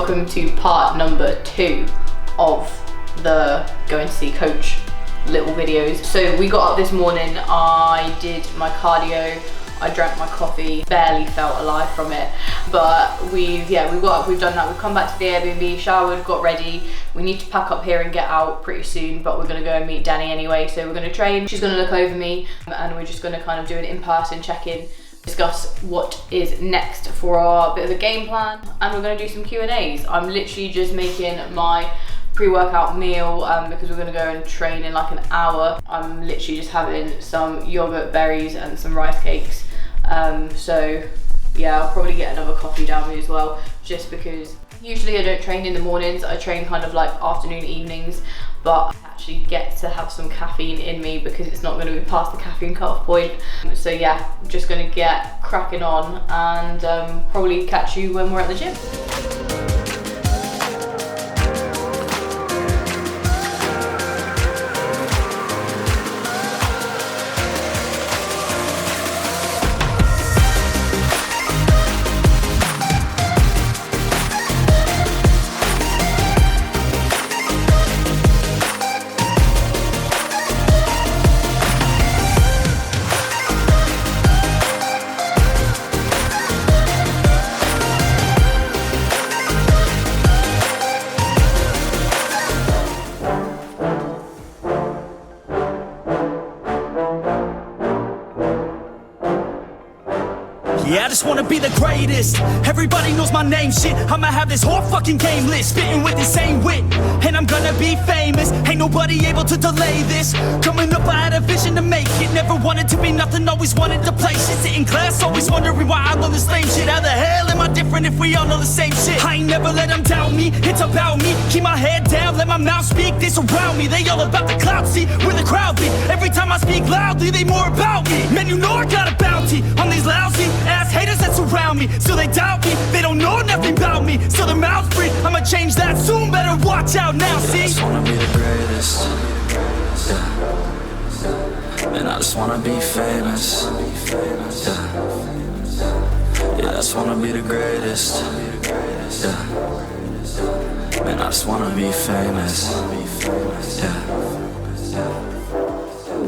welcome to part number 2 of the going to see coach little videos. So we got up this morning, I did my cardio, I drank my coffee, barely felt alive from it, but we've got up, we've done that, we've come back to the Airbnb, showered, got ready. We need to pack up here and get out pretty soon, but we're gonna go and meet Danny anyway, so we're gonna train. She's gonna look over me and we're just gonna kind of do an in-person check-in, discuss what is next for our bit of a game plan, and we're gonna do some Q&As. I'm literally just making my pre-workout meal because we're gonna go and train in like an hour. I'm literally just having some yogurt, berries and some rice cakes. So yeah, I'll probably get another coffee down me as well, just because usually I don't train in the mornings, I train kind of like afternoon, evenings, but I actually get to have some caffeine in me because it's not going to be past the caffeine cut-off point. So yeah, I'm just going to get cracking on and probably catch you when we're at the gym. Yeah, I just wanna be the greatest. Everybody knows my name, shit. I'ma have this whole fucking game list, spitting with the same wit, and I'm gonna be famous. Ain't nobody able to delay this. Coming up, I had a vision to make it. Never wanted to be nothing, always wanted to play shit. Sit in class, always wondering why I love the same shit. How the hell am I different if we all know the same shit? I ain't never let them doubt me, it's about me. Keep my head down, let my mouth speak. They surround me, they all about the clout, see where the crowd be. Every time I speak loudly, they more about me. Man, you know I got a bounty on these lousy ass haters that surround me. Still they doubt me, they don't know nothing about me. Still their mouths free, I'ma change that soon. Better watch out now, see? I just wanna be the greatest. Yeah. And I just wanna be famous. Yeah, I just wanna be the greatest. Yeah. And I just wanna be famous. Yeah.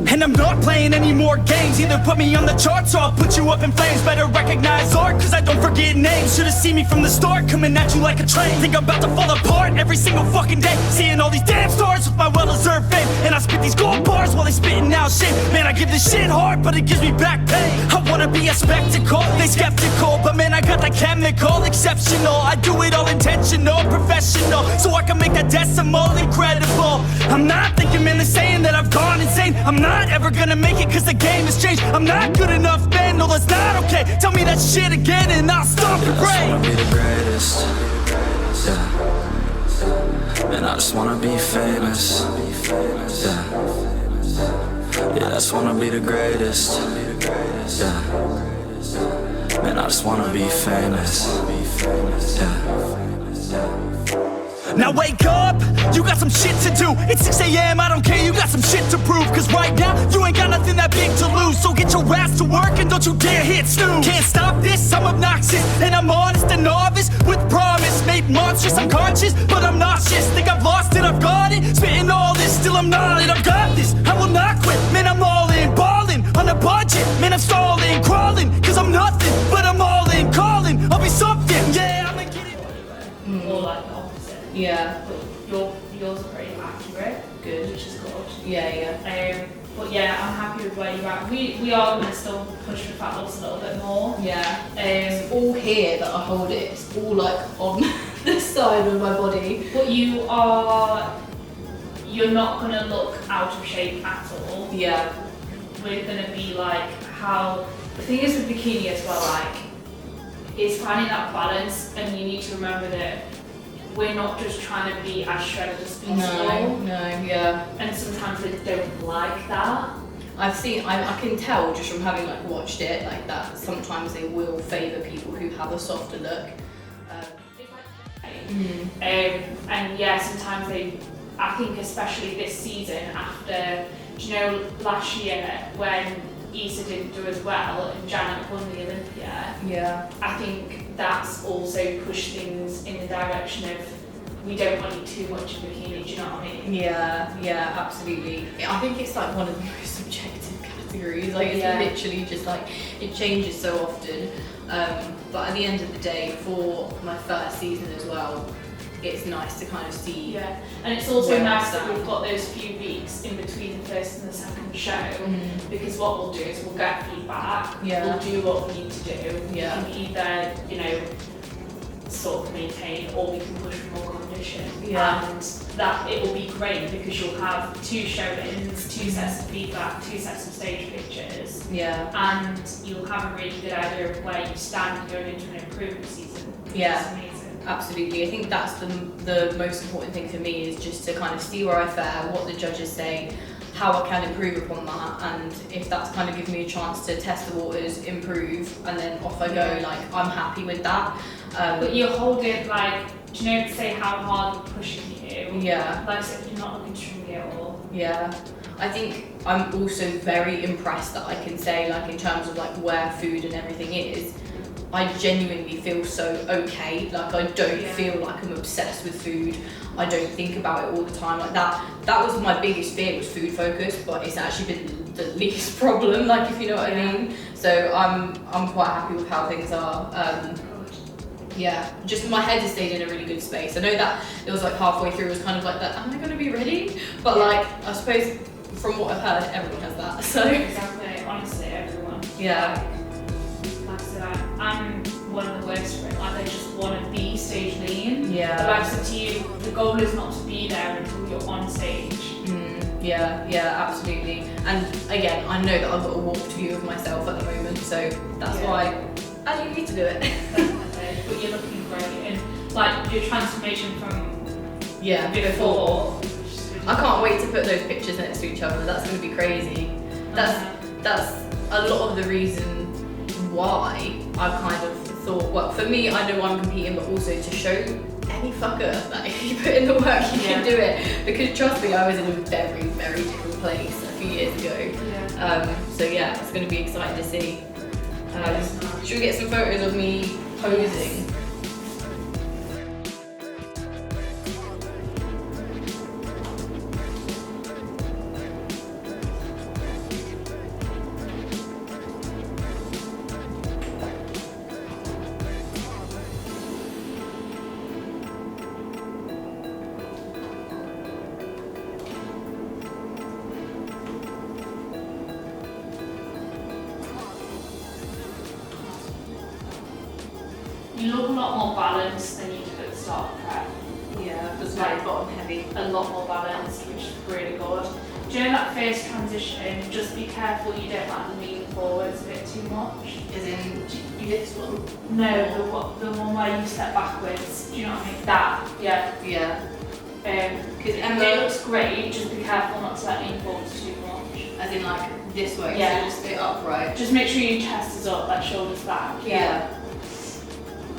And I'm not playing any more games. Either put me on the charts or I'll put you up in flames. Better recognize art, cause I don't forget names. Should've seen me from the start, coming at you like a train. Think I'm about to fall apart every single fucking day. Seeing all these damn stars with my well-deserved fame. And I spit these gold bars while they spitting out shit. Man, I give this shit hard, but it gives me back pain. I wanna be a spectacle, they skeptical, but man, I got that chemical, exceptional. I do it all intentional, professional, so I can make that decimal incredible. I'm not thinking, man, they're saying that I've gone insane. I'm not ever gonna make it cause the game has changed. I'm not good enough, man, no that's not okay. Tell me that shit again and I'll stop your brain. I just wanna be the greatest. Yeah. And I just wanna be famous. Yeah. Yeah, I just wanna be the greatest. Yeah. Man, I just wanna be famous. Yeah. Now wake up, you got some shit to do. It's 6 a.m, I don't care, you got some shit to prove. Cause right now, you ain't got nothing that big to lose. So get your ass to work and don't you dare hit snooze. Can't stop this, I'm obnoxious, and I'm honest and novice with promise. Made monstrous, I'm conscious, but I'm nauseous. Think I've lost it, I've got it. Spitting all this, still I'm not it. I've got this, I will not quit. Man, I'm all in, balling on a budget. Man, I'm stalling, crawling, cause I'm nothing, but I'm all in, calling. I'll be something, yeah, I'ma get it. Or like the opposite. Yeah. But yours are pretty accurate. Good. Which is good. Yeah. But yeah, I'm happy with where you're at. We are going to still push the fat loss a little bit more. Yeah. It's all here that I hold it. It's all like on this side of my body. But you're not going to look out of shape at all. Yeah. We're going to be like how, the thing is with bikini as well, like, is finding that balance, and you need to remember that we're not just trying to be as shredded as possible. No, yeah. And sometimes they don't like that. I can tell just from having like watched it like that. Sometimes they will favour people who have a softer look. And yeah, sometimes I think especially this season after, do you know, last year when Issa didn't do as well and Janet won the Olympia, Yeah. I think that's also pushed things in the direction of we don't want you too much in bikini, do you know what I mean? Yeah, absolutely. I think it's like one of the most subjective categories. Like it's literally just like, it changes so often. But at the end of the day, for my first season as well, it's nice to kind of see. Yeah, and it's also nice that we've got those few weeks in between the first and the second show, because what we'll do is we'll get feedback, we'll do what we need to do. We can either, you know, sort of maintain, or we can push for more competition. And that it will be great because you'll have 2 show-ins, 2 sets of feedback, 2 sets of stage pictures. And you'll have a really good idea of where you stand going into an improvement season. Which is amazing. Absolutely. I think that's the most important thing for me, is just to kind of see where I fare, what the judges say, how I can improve upon that, and if that's kind of giving me a chance to test the waters, improve, and then off I go, like I'm happy with that. But you're holding, like, do you know, to say how hard we're pushing you? Like I said, you're not looking stringy at all. I think I'm also very impressed that I can say, like, in terms of like where food and everything is, I genuinely feel so okay. Like I don't feel like I'm obsessed with food. I don't think about it all the time like that. That was my biggest fear, was food focus, but it's actually been the least problem, like, if you know what I mean. So I'm quite happy with how things are. Just my head has stayed in a really good space. I know that it was like halfway through, it was kind of like that, am I gonna be ready? But like, I suppose from what I've heard, everyone has that, so. Exactly, honestly, everyone. Like I said, I'm one of the worst for it. Like, I just want to be stage lean. But like I said to you, the goal is not to be there until you're on stage. Absolutely. And again, I know that I've got a warped view of myself at the moment, so that's why I need to do it. But you're looking great, and like your transformation from before. I can't wait to put those pictures next to each other. That's going to be crazy. That's a lot of the reason why I've kind of thought, well, for me, I know I'm competing, but also to show any fucker that if you put in the work, you can do it. Because trust me, I was in a very, very different place a few years ago. So yeah, it's going to be exciting to see. Should we get some photos of me posing? You look a lot more balanced than you did at the start of prep. It's like bottom heavy. A lot more balanced, which is really good. During that first transition, just be careful you don't like lean forwards a bit too much. As in, you did this one? No, the one where you step backwards. Do you know what I mean? That, because it looks great, just be careful not to let lean forwards too much. As in like this way, so just stay upright. Just make sure your chest is up, like shoulders back.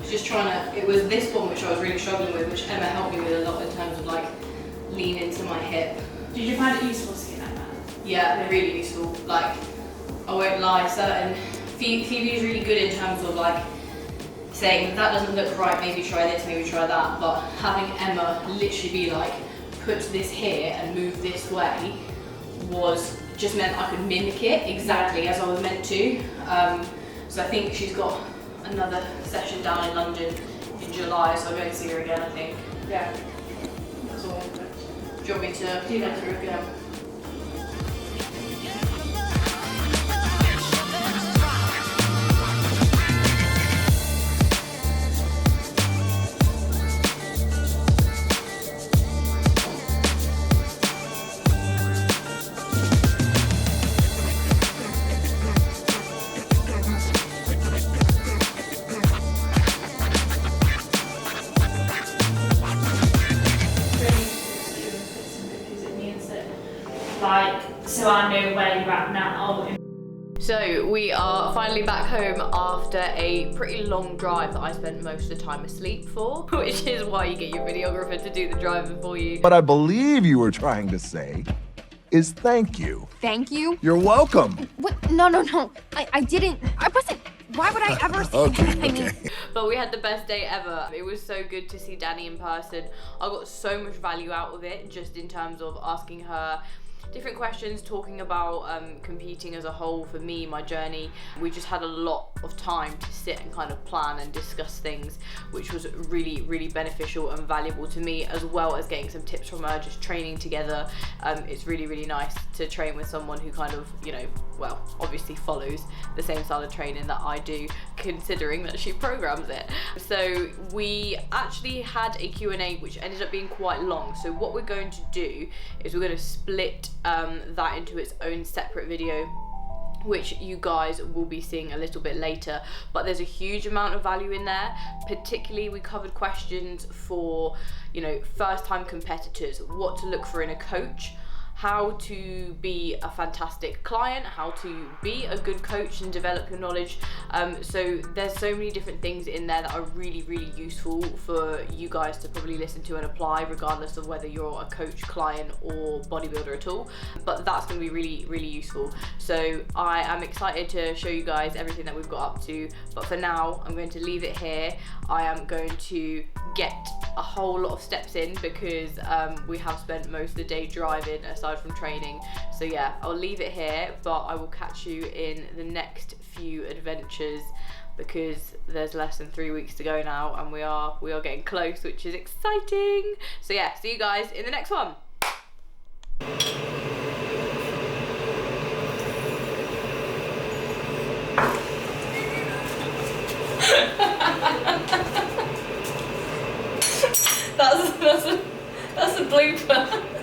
Just trying to, it was this one which I was really struggling with, which Emma helped me with a lot in terms of like lean into my hip. Did you find it useful seeing Emma? Yeah, really useful. Like, I won't lie, Phoebe is really good in terms of like saying that doesn't look right, maybe try this, maybe try that, but having Emma literally be like, put this here and move this way was just meant I could mimic it exactly as I was meant to. So I think she's got another session down in London in July, so I'm going to see her again, I think. That's all. Do you want me to do that through again? So I know where you're at now. So we are finally back home after a pretty long drive that I spent most of the time asleep for, which is why you get your videographer to do the driving for you. But I believe you were trying to say is thank you. Thank you? You're welcome. What? No. I didn't. I wasn't. Why would I ever say that? I mean, But we had the best day ever. It was so good to see Danni in person. I got so much value out of it, just in terms of asking her different questions, talking about competing as a whole for me, my journey. We just had a lot of time to sit and kind of plan and discuss things, which was really, really beneficial and valuable to me, as well as getting some tips from her, just training together. It's really, really nice to train with someone who kind of, you know, well, obviously follows the same style of training that I do, considering that she programs it. So we actually had a Q&A which ended up being quite long. So what we're going to do is we're going to split that into its own separate video, which you guys will be seeing a little bit later, but there's a huge amount of value in there. Particularly, we covered questions for, you know, first-time competitors, what to look for in a coach, how to be a fantastic client, how to be a good coach and develop your knowledge. So there's so many different things in there that are really, really useful for you guys to probably listen to and apply, regardless of whether you're a coach, client, or bodybuilder at all. But that's going to be really, really useful. So I am excited to show you guys everything that we've got up to. But for now, I'm going to leave it here. I am going to get a whole lot of steps in because we have spent most of the day driving aside from training. So yeah, I'll leave it here, but I will catch you in the next few adventures because there's less than 3 weeks to go now, and we are getting close, which is exciting. So yeah, see you guys in the next one. That's a blooper.